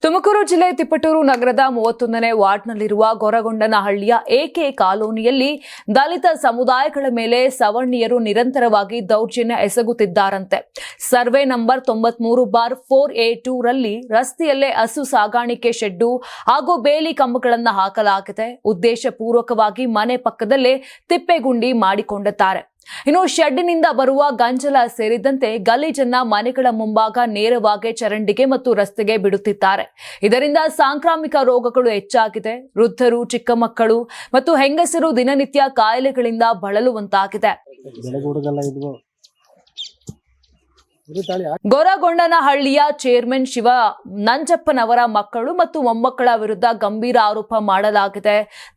ತುಮಕೂರು ಜಿಲ್ಲೆ ತಿಪಟೂರು ನಗರದ 31ನೇ ವಾರ್ಡ್ನಲ್ಲಿರುವ ಗೊರಗೊಂಡನಹಳ್ಳಿಯ ಎಕೆ ಕಾಲೋನಿಯಲ್ಲಿ ದಲಿತ ಸಮುದಾಯಗಳ ಮೇಲೆ ಸವರ್ಣೀಯರು ನಿರಂತರವಾಗಿ ದೌರ್ಜನ್ಯ ಎಸಗುತ್ತಿದ್ದಾರಂತೆ. ಸರ್ವೆ ನಂಬರ್ 93/4A2 ರಲ್ಲಿ ರಸ್ತೆಯಲ್ಲೇ ಹಸು ಸಾಗಾಣಿಕೆ ಶೆಡ್ಡು ಹಾಗೂ ಬೇಲಿ ಕಂಬಗಳನ್ನು ಹಾಕಲಾಗಿದೆ. ಉದ್ದೇಶಪೂರ್ವಕವಾಗಿ ಮನೆ ಪಕ್ಕದಲ್ಲೇ ತಿಪ್ಪೆಗುಂಡಿ ಮಾಡಿಕೊಂಡಿದ್ದಾರೆ. ಇನ್ನು ಶೆಡ್ನಿಂದ ಬರುವ ಗಂಜಲ ಸೇರಿದಂತೆ ಗಲೀಜನ್ನ ಮನೆಗಳ ಮುಂಭಾಗ ನೇರವಾಗಿ ಚರಂಡಿಗೆ ಮತ್ತು ರಸ್ತೆಗೆ ಬಿಡುತ್ತಿದ್ದಾರೆ. ಇದರಿಂದ ಸಾಂಕ್ರಾಮಿಕ ರೋಗಗಳು ಹೆಚ್ಚಾಗಿದೆ. ವೃದ್ಧರು, ಚಿಕ್ಕ ಮಕ್ಕಳು ಮತ್ತು ಹೆಂಗಸರು ದಿನನಿತ್ಯ ಕಾಯಿಲೆಗಳಿಂದ ಬಳಲುವಂತಾಗಿದೆ. ಗೊರಗೊಂಡನಹಳ್ಳಿಯ ಚೇರ್ಮನ್ ಶಿವ ನಂಜಪ್ಪನವರ ಮಕ್ಕಳು ಮತ್ತು ಮೊಮ್ಮಕ್ಕಳ ವಿರುದ್ಧ ಗಂಭೀರ ಆರೋಪ ಮಾಡಲಾಗಿದೆ.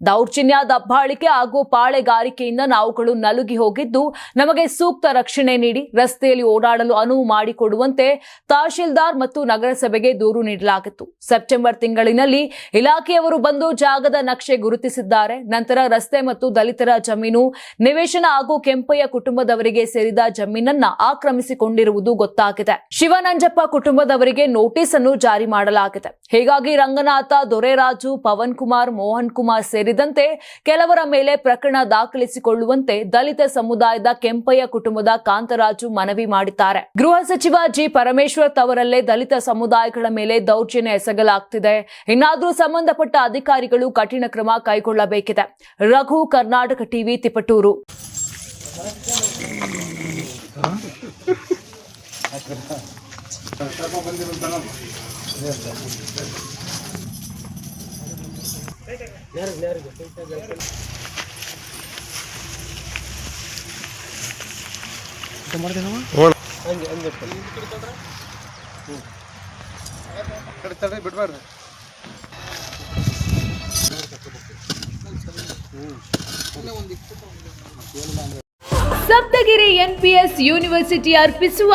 ದೌರ್ಜನ್ಯ, ದಬ್ಬಾಳಿಕೆ ಹಾಗೂ ಪಾಳೆಗಾರಿಕೆಯಿಂದ ನಾವುಗಳು ನಲುಗಿ ಹೋಗಿದ್ದು, ನಮಗೆ ಸೂಕ್ತ ರಕ್ಷಣೆ ನೀಡಿ ರಸ್ತೆಯಲ್ಲಿ ಓಡಾಡಲು ಅನುವು ಮಾಡಿಕೊಡುವಂತೆ ತಹಶೀಲ್ದಾರ್ ಮತ್ತು ನಗರಸಭೆಗೆ ದೂರು ನೀಡಲಾಗಿತ್ತು. ಸೆಪ್ಟೆಂಬರ್ ತಿಂಗಳಿನಲ್ಲಿ ಇಲಾಖೆಯವರು ಬಂದು ಜಾಗದ ನಕ್ಷೆ ಗುರುತಿಸಿದ್ದಾರೆ. ನಂತರ ರಸ್ತೆ ಮತ್ತು ದಲಿತರ ಜಮೀನು, ನಿವೇಶನ ಹಾಗೂ ಕೆಂಪಯ್ಯ ಕುಟುಂಬದವರಿಗೆ ಸೇರಿದ ಜಮೀನನ್ನ ಆಕ್ರಮಿಸಿಕೊಂಡಿರುವುದು ಗೊತ್ತಾಗಿದೆ. ಶಿವನಂಜಪ್ಪ ಕುಟುಂಬದವರಿಗೆ ನೋಟಿಸ್ ಅನ್ನು ಜಾರಿ ಮಾಡಲಾಗಿದೆ. ಹೀಗಾಗಿ ರಂಗನಾಥ, ದೊರೆರಾಜು, ಪವನ್ ಕುಮಾರ್, ಮೋಹನ್ ಕುಮಾರ್ ಸೇರಿದಂತೆ ಕೆಲವರ ಮೇಲೆ ಪ್ರಕರಣ ದಾಖಲಿಸಿಕೊಳ್ಳುವಂತೆ ದಲಿತ ಸಮುದಾಯದ ಕೆಂಪಯ್ಯ ಕುಟುಂಬದ ಕಾಂತರಾಜು ಮನವಿ ಮಾಡಿದ್ದಾರೆ. ಗೃಹ ಸಚಿವ ಜಿ ಪರಮೇಶ್ವರ್ ತವರಲ್ಲೇ ದಲಿತ ಸಮುದಾಯಗಳ ಮೇಲೆ ದೌರ್ಜನ್ಯ ಎಸಗಲಾಗ್ತಿದೆ. ಇನ್ನಾದರೂ ಸಂಬಂಧಪಟ್ಟ ಅಧಿಕಾರಿಗಳು ಕಠಿಣ ಕ್ರಮ ಕೈಗೊಳ್ಳಬೇಕಿದೆ. Raghu, Karnataka TV, Tiptur. Saptagiri NPS university ಅರ್ಪಿಸುವ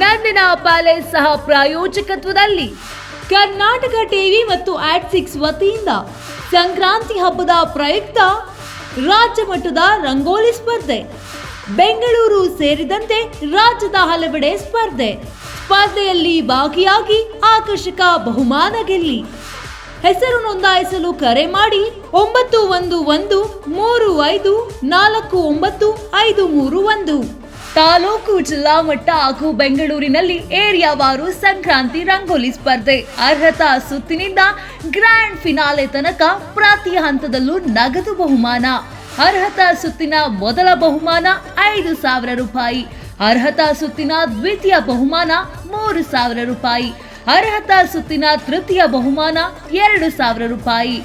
ನಂದನ ಪ್ಯಾಲೇಸ್ ಸಹ ಪ್ರಾಯೋಜಕತ್ವದಲ್ಲಿ ಕರ್ನಾಟಕ ಟಿವಿ ಮತ್ತು ಆಟ್6 ವತಿಯಿಂದ ಸಂಕ್ರಾಂತಿ ಹಬ್ಬದ ಪ್ರಯುಕ್ತ ರಾಜ್ಯ ಮಟ್ಟದ ರಂಗೋಲಿ ಸ್ಪರ್ಧೆ, ಬೆಂಗಳೂರು ಸೇರಿದಂತೆ ರಾಜ್ಯದ ಹಲವೆಡೆ ಸ್ಪರ್ಧೆಯಲ್ಲಿ ಭಾಗಿಯಾಗಿ ಆಕರ್ಷಕ ಬಹುಮಾನ ಗೆಲ್ಲಿ. ಹೆಸರು ನೋಂದಾಯಿಸಲು ಕರೆ ಮಾಡಿ 9113549531. ತಾಲೂಕು, ಜಿಲ್ಲಾ ಮಟ್ಟ ಹಾಗೂ ಬೆಂಗಳೂರಿನಲ್ಲಿ ಏರಿಯಾವಾರು ಸಂಕ್ರಾಂತಿ ರಂಗೋಲಿ ಸ್ಪರ್ಧೆ. ಅರ್ಹತಾ ಸುತ್ತಿನಿಂದ ಗ್ರ್ಯಾಂಡ್ ಫಿನಾಲೆ ತನಕ ಪ್ರತಿ ಹಂತದಲ್ಲೂ ನಗದು ಬಹುಮಾನ. ಅರ್ಹತಾ ಸುತ್ತಿನ ಮೊದಲ ಬಹುಮಾನ 5,000 ರೂಪಾಯಿ. ಅರ್ಹತಾ ಸುತ್ತಿನ ದ್ವಿತೀಯ ಬಹುಮಾನ 3,000 ರೂಪಾಯಿ. ಅರ್ಹತಾ ಸುತ್ತಿನ ತೃತೀಯ ಬಹುಮಾನ 2,000 ರೂಪಾಯಿ.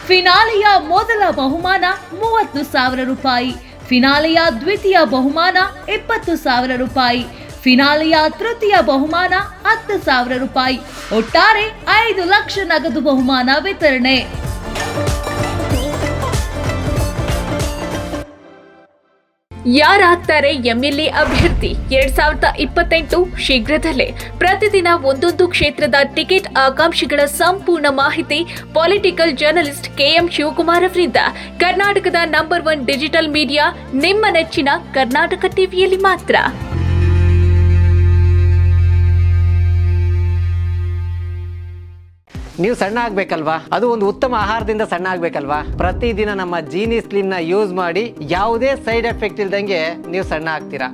ಫಿನಾಲೆಯ ಮೊದಲ ಬಹುಮಾನ 30,000 ರೂಪಾಯಿ. ಫಿನಾಲೆಯ ದ್ವಿತೀಯ ಬಹುಮಾನ 20,000 ರೂಪಾಯಿ. ಫಿನಾಲೆಯ ತೃತೀಯ ಬಹುಮಾನ 10,000 ರೂಪಾಯಿ. ಒಟ್ಟಾರೆ 5 ಲಕ್ಷ ನಗದು ಬಹುಮಾನ ವಿತರಣೆ. ಯಾರಾಗ್ತಾರೆ ಎಂಎಲ್ಎ ಅಭ್ಯರ್ಥಿ 2028 ಶೀಘ್ರದಲ್ಲೇ. ಪ್ರತಿದಿನ ಒಂದೊಂದು ಕ್ಷೇತ್ರದ ಟಿಕೆಟ್ ಆಕಾಂಕ್ಷಿಗಳ ಸಂಪೂರ್ಣ ಮಾಹಿತಿ ಪೊಲಿಟಿಕಲ್ ಜರ್ನಲಿಸ್ಟ್ ಕೆಎಂ ಶಿವಕುಮಾರ್ ಅವರಿಂದ. ಕರ್ನಾಟಕದ ನಂಬರ್ 1 ಡಿಜಿಟಲ್ ಮೀಡಿಯಾ ನಿಮ್ಮ ನೆಚ್ಚಿನ ಕರ್ನಾಟಕ ಟಿವಿಯಲ್ಲಿ ಮಾತ್ರ. ನೀವು ಸಣ್ಣ ಆಗ್ಬೇಕಲ್ವಾ? ಅದು ಒಂದು ಉತ್ತಮ ಆಹಾರದಿಂದ ಸಣ್ಣ ಆಗ್ಬೇಕಲ್ವಾ? ಪ್ರತಿದಿನ ನಮ್ಮ ಜೀನಿ ಸ್ಲಿಮ್ ನ ಯೂಸ್ ಮಾಡಿ ಯಾವುದೇ ಸೈಡ್ ಎಫೆಕ್ಟ್ ಇಲ್ದಂಗೆ ನೀವು ಸಣ್ಣ ಆಗ್ತೀರಾ.